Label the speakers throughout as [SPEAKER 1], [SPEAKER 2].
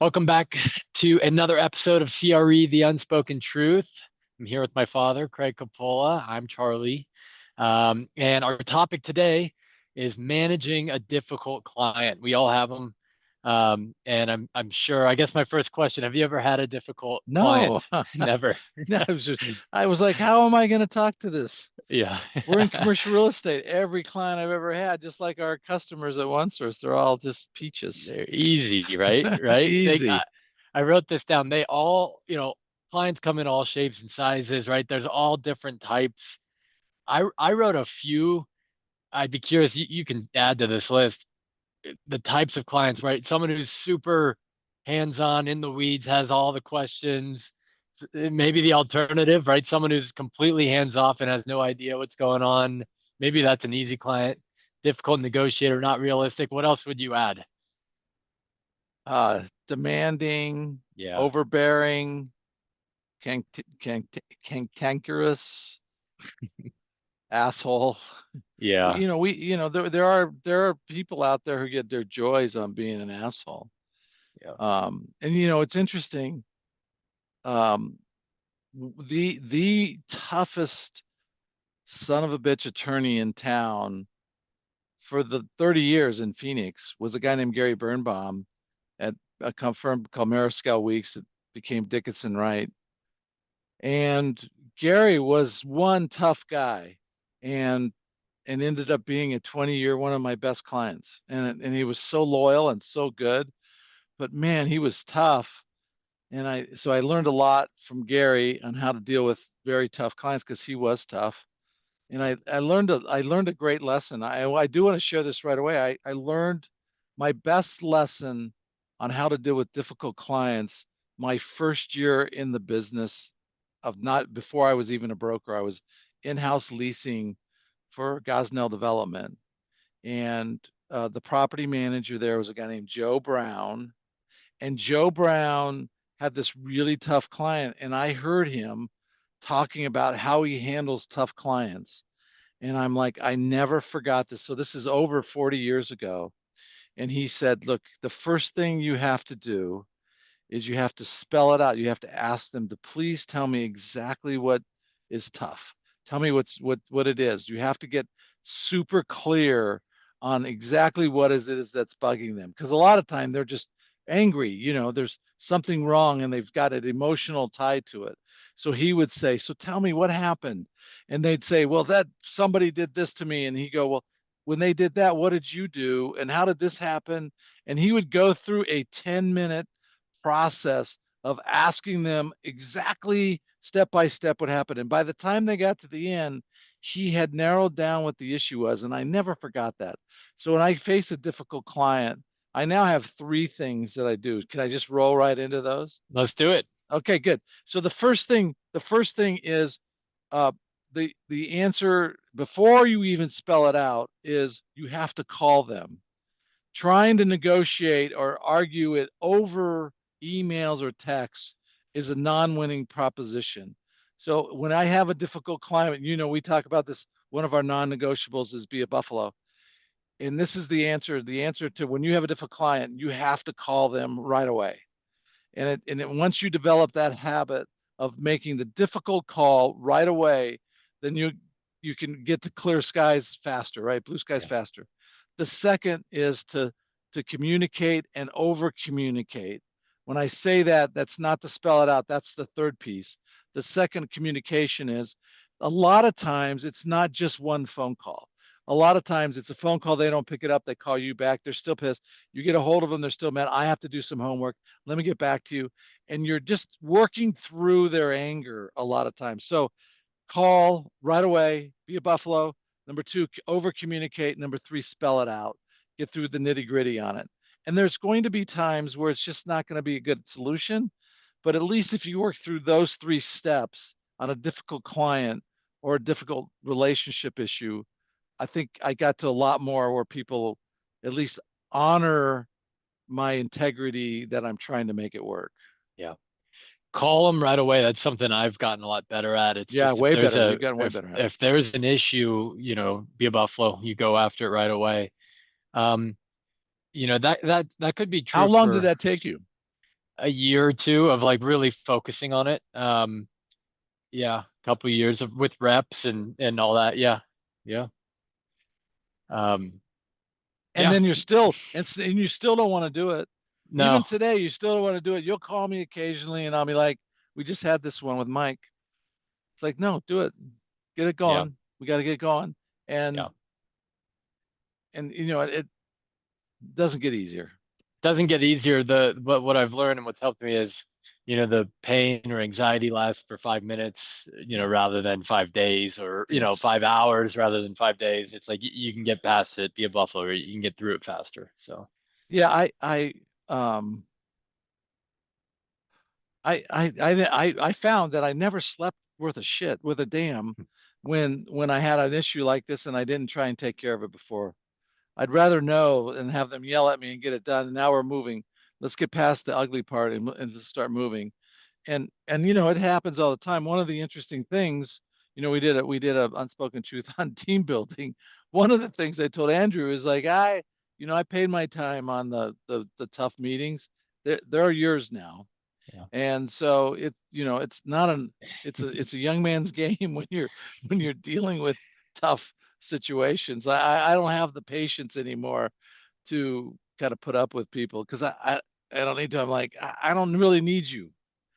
[SPEAKER 1] Welcome back to another episode of CRE, The Unspoken Truth. I'm here with my father, Craig Coppola. I'm Charlie. And our topic today is managing a difficult client. We all have them. And I'm sure, I guess my first question, have you ever had a difficult client?
[SPEAKER 2] No,
[SPEAKER 1] Never.
[SPEAKER 2] no, I was like, how am I going to talk to this?
[SPEAKER 1] Yeah.
[SPEAKER 2] We're in commercial real estate. Every client I've ever had, just like our customers at OneSource, they're all just peaches.
[SPEAKER 1] They're easy, right? Right?
[SPEAKER 2] Easy.
[SPEAKER 1] I wrote this down. They all, clients come in all shapes and sizes, right? There's all different types. I wrote a few. I'd be curious. You can add to this list the types of clients, right? Someone who's super hands-on in the weeds, has all the questions. Maybe the alternative, right? Someone who's completely hands-off and has no idea what's going on. Maybe that's an easy client. Difficult negotiator, not realistic. What else would you add?
[SPEAKER 2] Demanding,
[SPEAKER 1] Yeah.
[SPEAKER 2] overbearing, can, can, cantankerous, asshole.
[SPEAKER 1] Yeah.
[SPEAKER 2] There are people out there who get their joys on being an asshole.
[SPEAKER 1] Yeah.
[SPEAKER 2] And it's interesting. Um, the toughest son of a bitch attorney in town for the 30 years in Phoenix was a guy named Gary Birnbaum at a firm called Mariscal Weeks that became Dickinson Wright. And Gary was one tough guy and ended up being a 20-year one of my best clients. And he was so loyal and so good, but man, he was tough. And I learned a lot from Gary on how to deal with very tough clients because he was tough. And I learned a great lesson. I do want to share this right away. I learned my best lesson on how to deal with difficult clients my first year in the business of not before I was even a broker. I was in-house leasing for Gosnell Development, and the property manager there was a guy named Joe Brown, and Joe Brown had this really tough client, and I heard him talking about how he handles tough clients. And I'm like, I never forgot this. So this is over 40 years ago. And he said, look, the first thing you have to do is you have to spell it out. You have to ask them to please tell me exactly what is tough. Tell me what it is. You have to get super clear on exactly what is it is that's bugging them. Because a lot of time they're just angry. There's something wrong and they've got an emotional tie to it. So he would say, so tell me what happened. And they'd say, well, that somebody did this to me. And he'd go, well, when they did that, what did you do? And how did this happen? And he would go through a 10-minute process of asking them exactly step by step what happened. And by the time they got to the end, he had narrowed down what the issue was. And I never forgot that. So when I face a difficult client, I now have three things that I do. Can I just roll right into those?
[SPEAKER 1] Let's do it.
[SPEAKER 2] Okay, good. So the first thing is uh, the answer before you even spell it out is you have to call them. Trying to negotiate or argue it over emails or texts is a non-winning proposition. So when I have a difficult client, we talk about this. One of our non-negotiables is be a buffalo. And this is the answer. The answer to when you have a difficult client, you have to call them right away. Once you develop that habit of making the difficult call right away, then you can get to clear skies faster, right? Blue skies
[SPEAKER 1] Yeah.
[SPEAKER 2] faster. The second is to communicate and over communicate. When I say that, that's not to spell it out. That's the third piece. The second communication is a lot of times it's not just one phone call. A lot of times it's a phone call, they don't pick it up, they call you back, they're still pissed. You get a hold of them, they're still mad. I have to do some homework. Let me get back to you. And you're just working through their anger a lot of times. So call right away, be a buffalo. Number two, over communicate. Number three, spell it out, get through the nitty gritty on it. And there's going to be times where it's just not going to be a good solution. But at least if you work through those three steps on a difficult client or a difficult relationship issue, I think I got to a lot more where people at least honor my integrity that I'm trying to make it work.
[SPEAKER 1] Yeah. Call them right away. That's something I've gotten a lot better at. It's
[SPEAKER 2] Yeah,
[SPEAKER 1] just if
[SPEAKER 2] way
[SPEAKER 1] there's
[SPEAKER 2] better.
[SPEAKER 1] a
[SPEAKER 2] You've gotten way better at it.
[SPEAKER 1] if there's an issue, be a buffalo, you go after it right away. Um, that could be
[SPEAKER 2] How
[SPEAKER 1] true
[SPEAKER 2] long did
[SPEAKER 1] for
[SPEAKER 2] that take you?
[SPEAKER 1] a year or two of like really focusing on it. Yeah, a couple of years of with reps and all that. Yeah. Yeah. Um,
[SPEAKER 2] And
[SPEAKER 1] yeah.
[SPEAKER 2] then you're still, and you still don't want to do it. Even
[SPEAKER 1] No.
[SPEAKER 2] today, you still don't want to do it. You'll call me occasionally and I'll be like, we just had this one with Mike. It's like, no, do it. Get it
[SPEAKER 1] Yeah.
[SPEAKER 2] going. We got to get going.
[SPEAKER 1] Yeah.
[SPEAKER 2] And it doesn't get easier.
[SPEAKER 1] Doesn't get easier. But what I've learned and what's helped me is, the pain or anxiety lasts for 5 minutes,
[SPEAKER 2] Yeah.
[SPEAKER 1] rather than 5 days, or,
[SPEAKER 2] Yes.
[SPEAKER 1] 5 hours rather than 5 days. It's like you can get past it, be a buffalo, or you can get through it faster. So
[SPEAKER 2] Yeah. Um, I found that I never slept worth a shit with a damn when I had an issue like this and I didn't try and take care of it before. I'd rather know and have them yell at me and get it done. And now we're moving. Let's get past the ugly part and just start moving. And it happens all the time. One of the interesting things, we did a unspoken truth on team building. One of the things I told Andrew is like, I paid my time on the tough meetings. They're yours now.
[SPEAKER 1] yeah.
[SPEAKER 2] And so it's not it's a young man's game when you're dealing with tough situations. I don't have the patience anymore to kind of put up with people because I don't need to. I'm like, I don't really need you.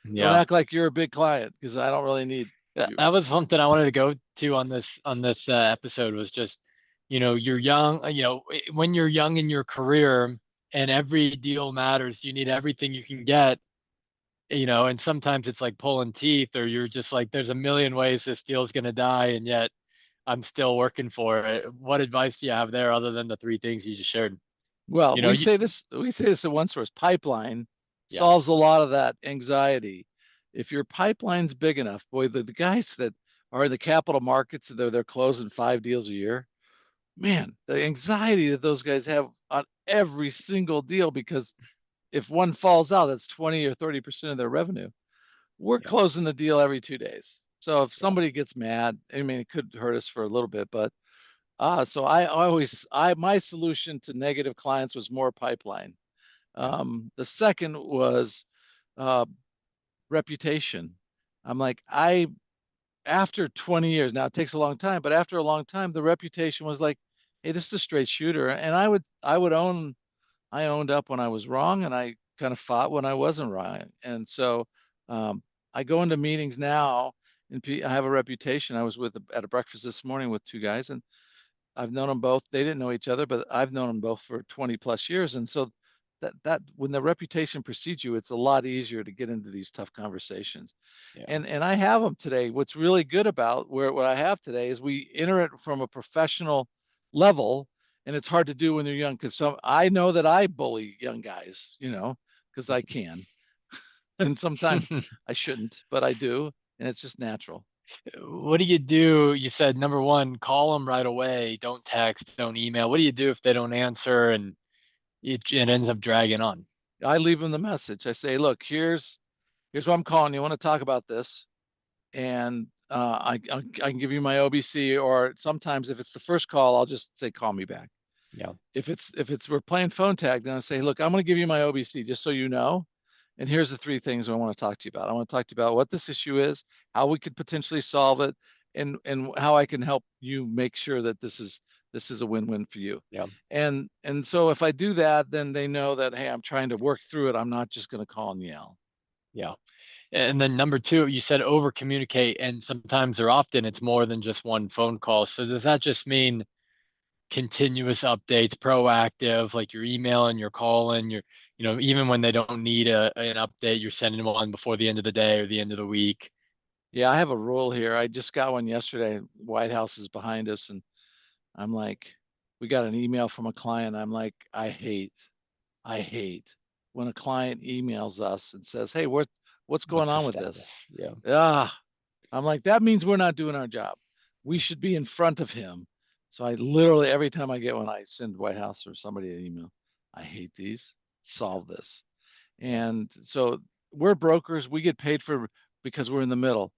[SPEAKER 2] Don't
[SPEAKER 1] Yeah.
[SPEAKER 2] act like you're a big client because I don't really need you.
[SPEAKER 1] That was something I wanted to go to on this episode, was just, you're young, when you're young in your career and every deal matters, you need everything you can get, and sometimes it's like pulling teeth, or you're just like, there's a million ways this deal's gonna die, and yet I'm still working for it. What advice do you have there other than the three things you just shared?
[SPEAKER 2] Well,
[SPEAKER 1] You know, you,
[SPEAKER 2] we say this at one source. Pipeline
[SPEAKER 1] yeah,
[SPEAKER 2] solves a lot of that anxiety. If your pipeline's big enough, boy, the guys that are in the capital markets, they're closing 5 deals a year. Man, the anxiety that those guys have on every single deal, because if one falls out, that's 20 or 30% of their revenue. We're
[SPEAKER 1] yeah,
[SPEAKER 2] closing the deal every 2 days. So if
[SPEAKER 1] yeah,
[SPEAKER 2] somebody gets mad, I mean, it could hurt us for a little bit, but so I always, my solution to negative clients was more pipeline.
[SPEAKER 1] yeah,
[SPEAKER 2] The second was uh, reputation. I'm like, after 20 years, now it takes a long time, but after a long time, the reputation was like, hey, this is a straight shooter. And I owned up when I was wrong and I kind of fought when I wasn't right. And so um, I go into meetings now and I have a reputation. I was at a breakfast this morning with two guys and I've known them both. They didn't know each other, but I've known them both for 20 plus years. And so that when the reputation precedes you, it's a lot easier to get into these tough conversations.
[SPEAKER 1] yeah.
[SPEAKER 2] And I have them today. What's really good about what I have today is we enter it from a professional level, and it's hard to do when they're young because I know that I bully young guys, because I can, and sometimes I shouldn't, but I do, and it's just natural.
[SPEAKER 1] What do you do? You said number one, call them right away. Don't text, don't email. What do you do if they don't answer and it ends up dragging on?
[SPEAKER 2] I leave them the message. I say, look, here's what I'm calling you. I want to talk about this, and I can give you my OBC, or sometimes if it's the first call, I'll just say call me back.
[SPEAKER 1] Yeah,
[SPEAKER 2] If it's we're playing phone tag, then I say, look, I'm going to give you my OBC just so you know. And here's the three things I want to talk to you about. I want to talk to you about what this issue is, how we could potentially solve it, and how I can help you make sure that this is a win-win for you.
[SPEAKER 1] yeah,
[SPEAKER 2] And so if I do that, then they know that hey, I'm trying to work through it. I'm not just going to call and yell.
[SPEAKER 1] yeah. And then number two, you said over communicate, and sometimes or often it's more than just one phone call. So does that just mean continuous updates, proactive, like you're emailing, you're calling, even when they don't need an update, you're sending one before the end of the day or the end of the week?
[SPEAKER 2] Yeah, I have a rule here. I just got one yesterday. White House is behind us, and I'm like, we got an email from a client. I'm like, I hate when a client emails us and says, "Hey, what's going
[SPEAKER 1] What's the
[SPEAKER 2] on with this?"
[SPEAKER 1] status? Yeah,
[SPEAKER 2] Ah, I'm like, that means we're not doing our job. We should be in front of him. So I literally every time I get one, I send White House or somebody an email. I hate these.
[SPEAKER 1] yeah,
[SPEAKER 2] Solve this.
[SPEAKER 1] yeah,
[SPEAKER 2] And so we're brokers. We get paid for because we're in the middle.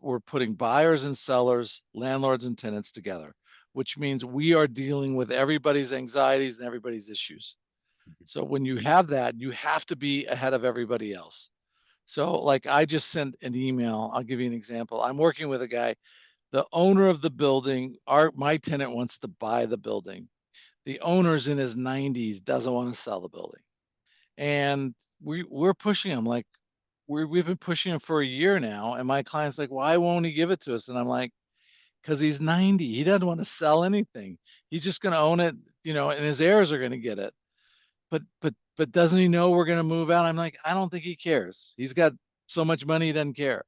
[SPEAKER 2] We're putting buyers and sellers, landlords and tenants together, which means we are dealing with everybody's anxieties and everybody's issues. So when you have that, you have to be ahead of everybody else. So like I just sent an email. I'll give you an example. I'm working with a guy, the owner of the building, my tenant wants to buy the building. The owner's in his 90s, doesn't want to sell the building. And we're pushing him like we've been pushing him for a year now. And my client's like, why won't he give it to us? And I'm like, because he's 90. He doesn't want to sell anything. He's just going to own it, and his heirs are going to get it. But doesn't he know we're going to move out? I'm like, I don't think he cares. He's got so much money, he doesn't care.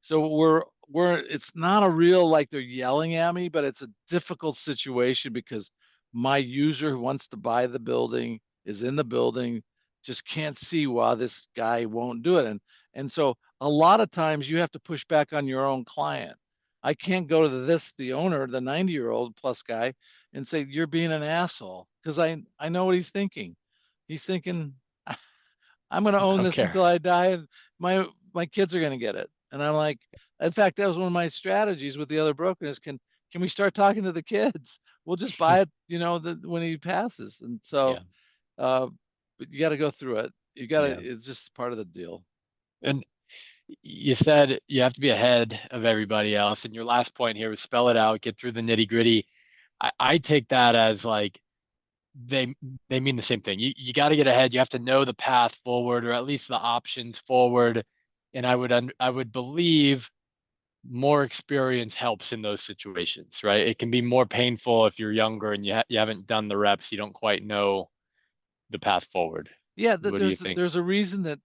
[SPEAKER 2] So it's not a real, like they're yelling at me, but it's a difficult situation because my user who wants to buy the building is in the building, just can't see why this guy won't do it. And so a lot of times you have to push back on your own client. I can't go to the owner, the 90-year-old plus guy, and say, you're being an asshole, because I know what he's thinking. He's thinking, I'm going to own
[SPEAKER 1] Don't
[SPEAKER 2] this
[SPEAKER 1] care.
[SPEAKER 2] until I die, and my kids are going to get it. And I'm like, in fact, that was one of my strategies with the other broker is can we start talking to the kids? We'll just buy it, when he passes. And so,
[SPEAKER 1] Yeah.
[SPEAKER 2] but you got to go through it.
[SPEAKER 1] Yeah.
[SPEAKER 2] It's just part of the deal.
[SPEAKER 1] And you said you have to be ahead of everybody else. And your last point here was spell it out, get through the nitty gritty. I take that as like they they mean the same thing. You got to get ahead. You have to know the path forward, or at least the options forward. And I would believe more experience helps in those situations, right? It can be more painful if you're younger and you haven't done the reps. You don't quite know the path forward.
[SPEAKER 2] Yeah,
[SPEAKER 1] What do you think?
[SPEAKER 2] there's a reason that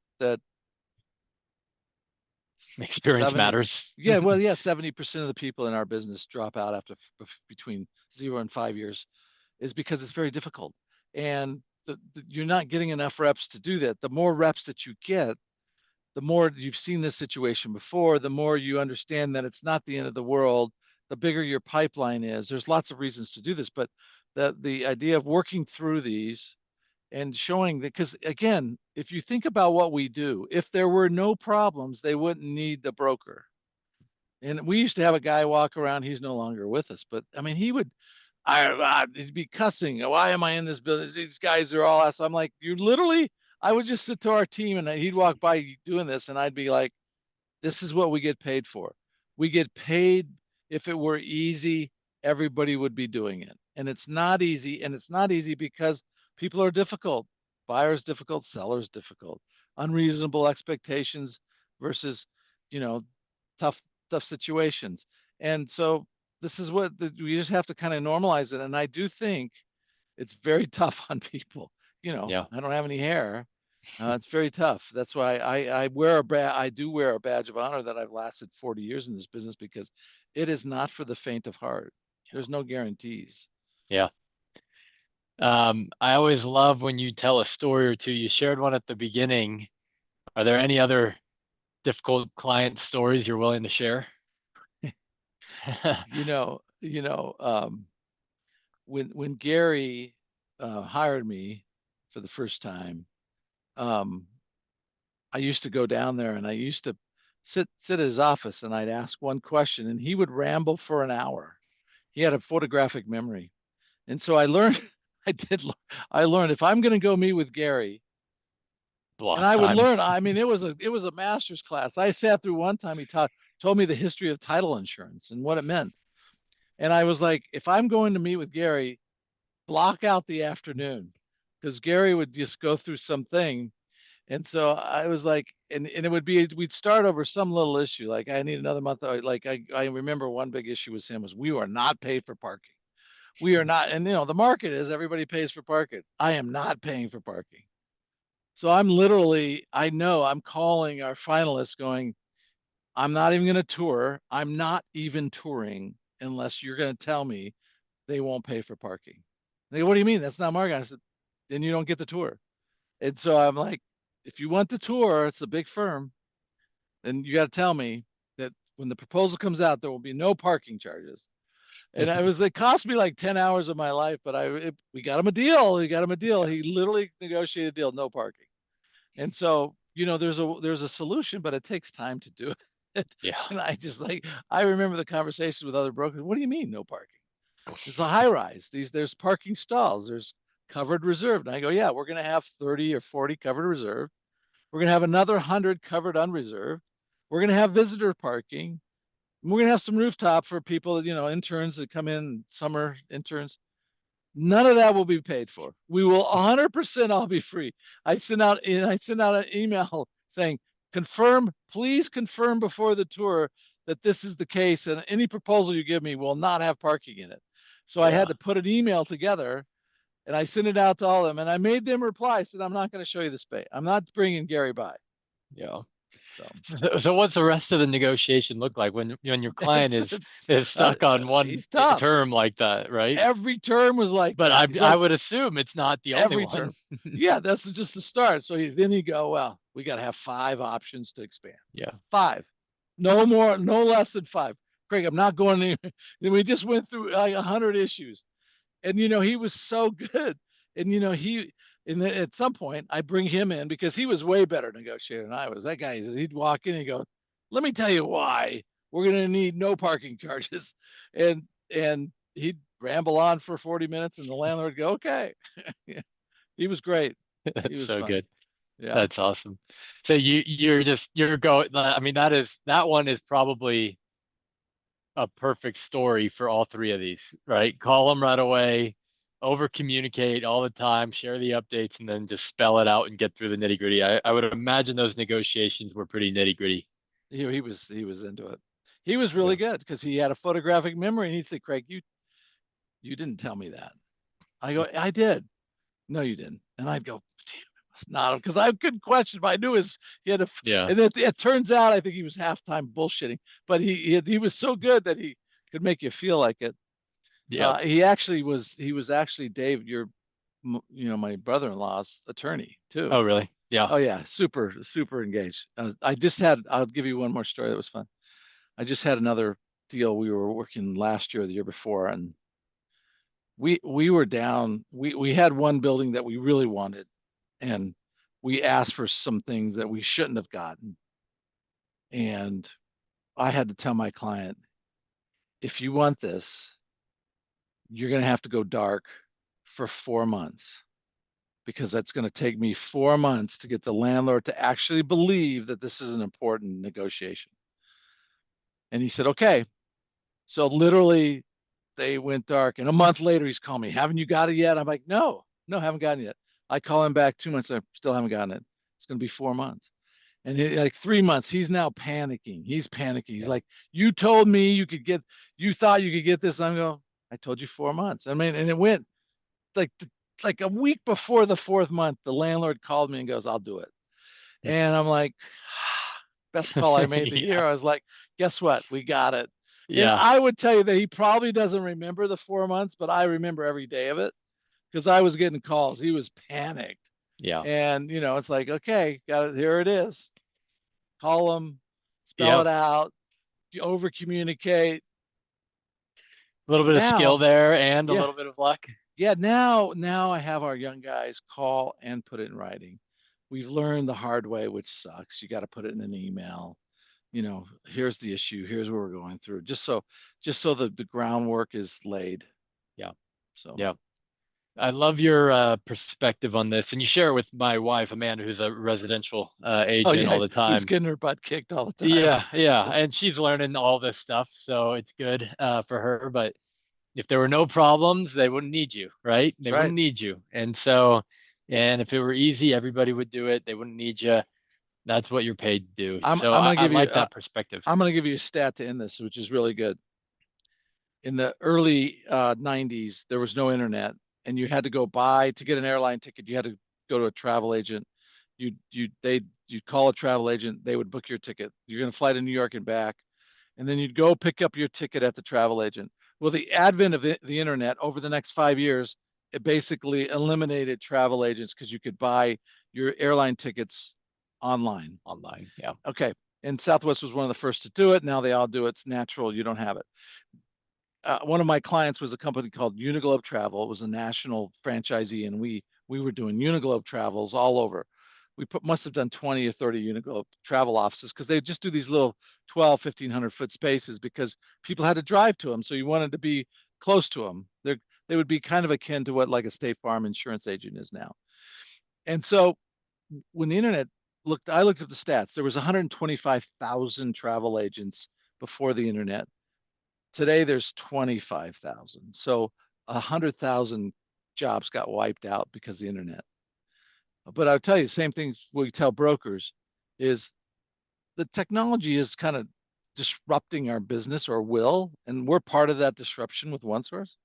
[SPEAKER 1] Experience
[SPEAKER 2] 70,
[SPEAKER 1] matters.
[SPEAKER 2] yeah, well, yeah, 70% of the people in our business drop out after between 0 and 5 years, is because it's very difficult. And you're not getting enough reps to do that. The more reps that you get, the more you've seen this situation before, the more you understand that it's not the end of the world. The bigger your pipeline is. There's lots of reasons to do this, but the idea of working through these and showing that, because again, if you think about what we do, if there were no problems, they wouldn't need the broker. And we used to have a guy walk around, he's no longer with us, but I mean, he'd be cussing. Why am I in this business? These guys are all ass. I'm like, you literally, I would just sit to our team and he'd walk by doing this, and I'd be like, this is what we get paid for. We get paid. If it were easy, everybody would be doing it. And it's not easy. And it's not easy because people are difficult. Buyers difficult, sellers difficult. Unreasonable expectations versus, you know, tough, tough situations. And so this is what we just have to kind of normalize it. And I do think it's very tough on people.
[SPEAKER 1] Yeah.
[SPEAKER 2] I don't have any hair. It's very tough. That's why I do wear a badge of honor that I've lasted 40 years in this business, because it is not for the faint of heart. There's no guarantees.
[SPEAKER 1] Yeah. I always love when you tell a story or two. You shared one at the beginning. Are there any other difficult client stories you're willing to share?
[SPEAKER 2] You know, when Gary hired me for the first time, um, I used to go down there and I used to sit at his office and I'd ask one question and he would ramble for an hour. He had a photographic memory. And so I learned, I did, I learned if I'm going to go meet with Gary, and
[SPEAKER 1] Block
[SPEAKER 2] I would
[SPEAKER 1] time.
[SPEAKER 2] learn, I mean, it was a master's class. I sat through one time, told me the history of title insurance and what it meant. And I was like, if I'm going to meet with Gary, block out the afternoon, because Gary would just go through something. And so I was like, and it would be, we'd start over some little issue. Like I need another month. Like I remember one big issue with him was we were not paid for parking. We are not, and the market is everybody pays for parking. I am not paying for parking. So I know I'm calling our finalists going, I'm not even going to tour. I'm not even touring unless you're going to tell me they won't pay for parking. They go, what do you mean? That's not marketing. I said, then you don't get the tour. And so I'm like, if you want the tour, it's a big firm, then you got to tell me that when the proposal comes out, there will be no parking charges. And it cost me like 10 hours of my life, but we got him a deal. We got him a deal. He literally negotiated a deal, no parking. And so, there's a solution, but it takes time to do it.
[SPEAKER 1] Yeah.
[SPEAKER 2] And I remember the conversations with other brokers. What do you mean no parking? It's a high rise. There's parking stalls. There's covered reserved. And I go, yeah, we're going to have 30 or 40 covered reserved. We're going to have another 100 covered unreserved. We're going to have visitor parking. We're going to have some rooftop for people, interns that come in, summer interns. None of that will be paid for. We will 100% all be free. I sent out an email saying, please confirm before the tour that this is the case, and any proposal you give me will not have parking in it. So I
[SPEAKER 1] Yeah.
[SPEAKER 2] had to put an email together, and I sent it out to all of them, and I made them reply. I said, I'm not going to show you the space. I'm not bringing Gary by.
[SPEAKER 1] Yeah.
[SPEAKER 2] So
[SPEAKER 1] So what's the rest of the negotiation look like when your client is stuck on one
[SPEAKER 2] he's tough.
[SPEAKER 1] term like that, right?
[SPEAKER 2] Every term was like
[SPEAKER 1] But
[SPEAKER 2] that.
[SPEAKER 1] I
[SPEAKER 2] He's
[SPEAKER 1] I
[SPEAKER 2] like,
[SPEAKER 1] would assume it's not the only
[SPEAKER 2] every
[SPEAKER 1] one.
[SPEAKER 2] term. Yeah, that's just the start. So then you go, well, we got to have 5 options to expand.
[SPEAKER 1] Yeah.
[SPEAKER 2] 5, no more, no less than 5. Craig, I'm not going anywhere. We just went through like 100 issues, and he was so good. And at some point, I bring him in because he was way better negotiator than I was. That guy, he'd walk in and go, "Let me tell you why we're going to need no parking charges," and he'd ramble on for 40 minutes, and the landlord would go, "Okay." He was great. He
[SPEAKER 1] That's
[SPEAKER 2] was
[SPEAKER 1] so
[SPEAKER 2] fun.
[SPEAKER 1] good.
[SPEAKER 2] Yeah.
[SPEAKER 1] That's awesome. So you're going, I mean, that one is probably a perfect story for all three of these, right? Call them right away, over communicate all the time, share the updates, and then just spell it out and get through the nitty gritty. I would imagine those negotiations were pretty nitty gritty.
[SPEAKER 2] He was into it. He was really
[SPEAKER 1] Yeah.
[SPEAKER 2] good because he had a photographic memory, and he'd say, "Craig, you didn't tell me that." I go, "I did." "No, you didn't." And I'd go, "Damn, it must not have," because I couldn't question, but I knew he had a,
[SPEAKER 1] Yeah.
[SPEAKER 2] and it turns out I think he was halftime bullshitting, but he was so good that he could make you feel like it.
[SPEAKER 1] Yeah.
[SPEAKER 2] He was actually Dave, my brother-in-law's attorney too.
[SPEAKER 1] Oh, really? Yeah.
[SPEAKER 2] Oh yeah, super super engaged. I'll give you one more story that was fun. I just had another deal. We were working last year or the year before, and we were down. We had one building that we really wanted, and we asked for some things that we shouldn't have gotten. And I had to tell my client, if you want this, you're going to have to go dark for 4 months, because that's going to take me 4 months to get the landlord to actually believe that this is an important negotiation. And he said, okay. So literally they went dark, and a month later he's calling me, haven't you got it yet? I'm like, no, haven't gotten it yet. I call him back 2 months, I still haven't gotten it. It's going to be 4 months. And like 3 months, he's now panicking. He's panicking. He's
[SPEAKER 1] Yeah.
[SPEAKER 2] like, you told me you thought you could get this. I'm going, I told you 4 months. I mean, and it went like, like a week before the 4th month, the landlord called me and goes, I'll do it. And I'm like, best call I made the year.
[SPEAKER 1] Yeah.
[SPEAKER 2] I was like, guess what? We got it. And
[SPEAKER 1] Yeah.
[SPEAKER 2] I would tell you that he probably doesn't remember the 4 months, but I remember every day of it because I was getting calls. He was panicked.
[SPEAKER 1] Yeah.
[SPEAKER 2] And, it's like, okay, got it. Here it is. Call him, spell
[SPEAKER 1] Yeah.
[SPEAKER 2] it out, you over communicate.
[SPEAKER 1] A little bit of skill
[SPEAKER 2] Now,
[SPEAKER 1] there and a
[SPEAKER 2] yeah,
[SPEAKER 1] little bit of luck.
[SPEAKER 2] yeah. Now I have our young guys call and put it in writing. We've learned the hard way, which sucks. You got to put it in an email. Here's the issue. Here's what we're going through. Just so the groundwork is laid.
[SPEAKER 1] Yeah.
[SPEAKER 2] So,
[SPEAKER 1] Yeah. I love your perspective on this, and you share it with my wife, Amanda, who's a residential
[SPEAKER 2] oh
[SPEAKER 1] agent all
[SPEAKER 2] yeah,
[SPEAKER 1] the
[SPEAKER 2] who's
[SPEAKER 1] time.
[SPEAKER 2] getting her butt kicked all the time.
[SPEAKER 1] Yeah, yeah, and she's learning all this stuff, so it's good for her. But if there were no problems, they wouldn't need you, right?
[SPEAKER 2] That's
[SPEAKER 1] They
[SPEAKER 2] right.
[SPEAKER 1] wouldn't need you, and if it were easy, everybody would do it. They wouldn't need you. That's what you're paid to do.
[SPEAKER 2] I'm
[SPEAKER 1] So
[SPEAKER 2] I'm
[SPEAKER 1] I,
[SPEAKER 2] gonna
[SPEAKER 1] I
[SPEAKER 2] give you
[SPEAKER 1] like that perspective.
[SPEAKER 2] I'm gonna give you a stat to end this, which is really good. In the early 90s, there was no internet, and you had to go buy to get an airline ticket. You had to go to a travel agent. You'd call a travel agent. They would book your ticket. You're going to fly to New York and back, and then you'd go pick up your ticket at the travel agent. Well, the advent of the internet over the next 5 years, it basically eliminated travel agents because you could buy your airline tickets online.
[SPEAKER 1] Online. Yeah.
[SPEAKER 2] Okay. And Southwest was one of the first to do it. Now they all do it. It's natural. You don't have it. One of my clients was a company called Uniglobe Travel. It was a national franchisee, and we were doing Uniglobe travels all over. Must have done 20 or 30 Uniglobe travel offices because they just do these little 12, 1,500 foot spaces because people had to drive to them. So you wanted to be close to them. It would be kind of akin to what like a State Farm insurance agent is now. And so when the internet I looked at the stats. There was 125,000 travel agents before the internet. Today there's 25,000. So 100,000 jobs got wiped out because of the internet. But I'll tell you, same thing we tell brokers is the technology is kind of disrupting our business or will, and we're part of that disruption with OneSource.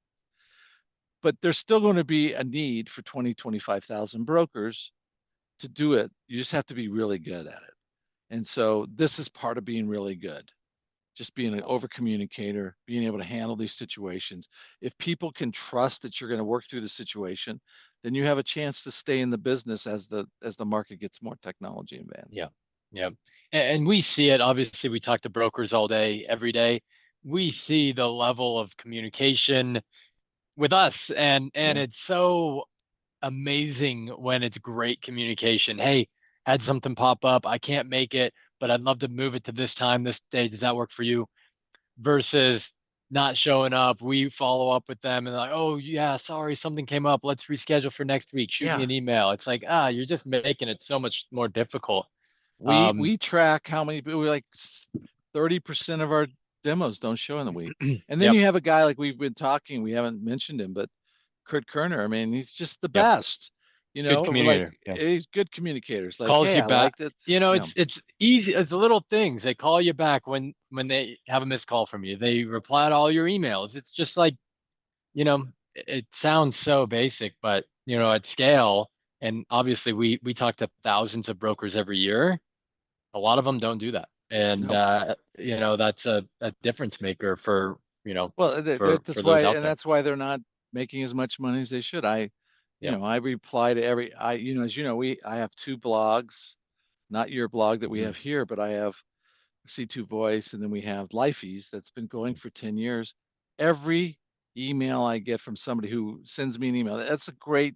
[SPEAKER 2] But there's still going to be a need for 25,000 brokers to do it. You just have to be really good at it. And so this is part of being really good. Just being an over communicator, being able to handle these situations. If people can trust that you're going to work through the situation, then you have a chance to stay in the business as the market gets more technology advanced.
[SPEAKER 1] Yeah. Yeah. And we see it. Obviously, we talk to brokers all day, every day. We see the level of communication with us, and
[SPEAKER 2] Yeah.
[SPEAKER 1] it's so amazing when it's great communication. Hey, had something pop up. I can't make it, but I'd love to move it to this time, this day. Does that work for you? Versus not showing up. We follow up with them and like, oh yeah, sorry, something came up. Let's reschedule for next week. Shoot me
[SPEAKER 2] Yeah.
[SPEAKER 1] an email. It's like, you're just making it so much more difficult.
[SPEAKER 2] We track how many, we like 30% of our demos don't show in the week. And then
[SPEAKER 1] Yep,
[SPEAKER 2] you have a guy like we've been talking, we haven't mentioned him, but Kurt Kerner, I mean, he's just the
[SPEAKER 1] yep.
[SPEAKER 2] best.
[SPEAKER 1] Good
[SPEAKER 2] Like
[SPEAKER 1] communicator. Yeah.
[SPEAKER 2] he's good communicators. Like,
[SPEAKER 1] Calls
[SPEAKER 2] hey,
[SPEAKER 1] you
[SPEAKER 2] I
[SPEAKER 1] back.
[SPEAKER 2] liked it. Yeah.
[SPEAKER 1] It's easy. It's little things. They call you back when they have a missed call from you. They reply to all your emails. It's just like, it sounds so basic, but at scale, and obviously we talk to thousands of brokers every year. A lot of them don't do that. And
[SPEAKER 2] No.
[SPEAKER 1] that's a difference maker for,
[SPEAKER 2] Well,
[SPEAKER 1] for those out there.
[SPEAKER 2] that's why they're not making as much money as they should.
[SPEAKER 1] Yep.
[SPEAKER 2] I reply to as you know, I have two blogs, not your blog that we
[SPEAKER 1] Mhm.
[SPEAKER 2] have here, but I have C2 Voice, and then we have Lifeys that's been going
[SPEAKER 1] Mhm.
[SPEAKER 2] for 10 years. Every email I get from somebody who sends me an email, that's a great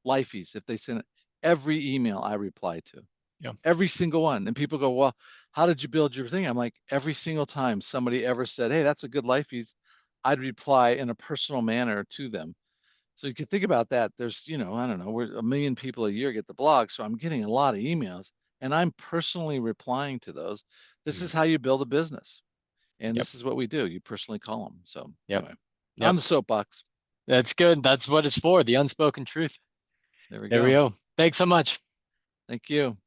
[SPEAKER 2] Lifeys. If they send it, every email I reply to,
[SPEAKER 1] Yep.
[SPEAKER 2] every single one. And people go, well, how did you build your thing? I'm like, every single time somebody ever said, hey, that's a good Lifeys, I'd reply in a personal manner to them. So you can think about that. There's, I don't know, we're 1 million people a year get the blog. So I'm getting a lot of emails and I'm personally replying to those. This is
[SPEAKER 1] Mhm.
[SPEAKER 2] how you build a business. And
[SPEAKER 1] Yep.
[SPEAKER 2] this is what we do. You personally call them. So
[SPEAKER 1] Yep.
[SPEAKER 2] anyway, on
[SPEAKER 1] Yep.
[SPEAKER 2] the soapbox.
[SPEAKER 1] That's good. That's what it's for. The unspoken truth.
[SPEAKER 2] There we
[SPEAKER 1] There we
[SPEAKER 2] go.
[SPEAKER 1] go. Thanks so much.
[SPEAKER 2] Thank you.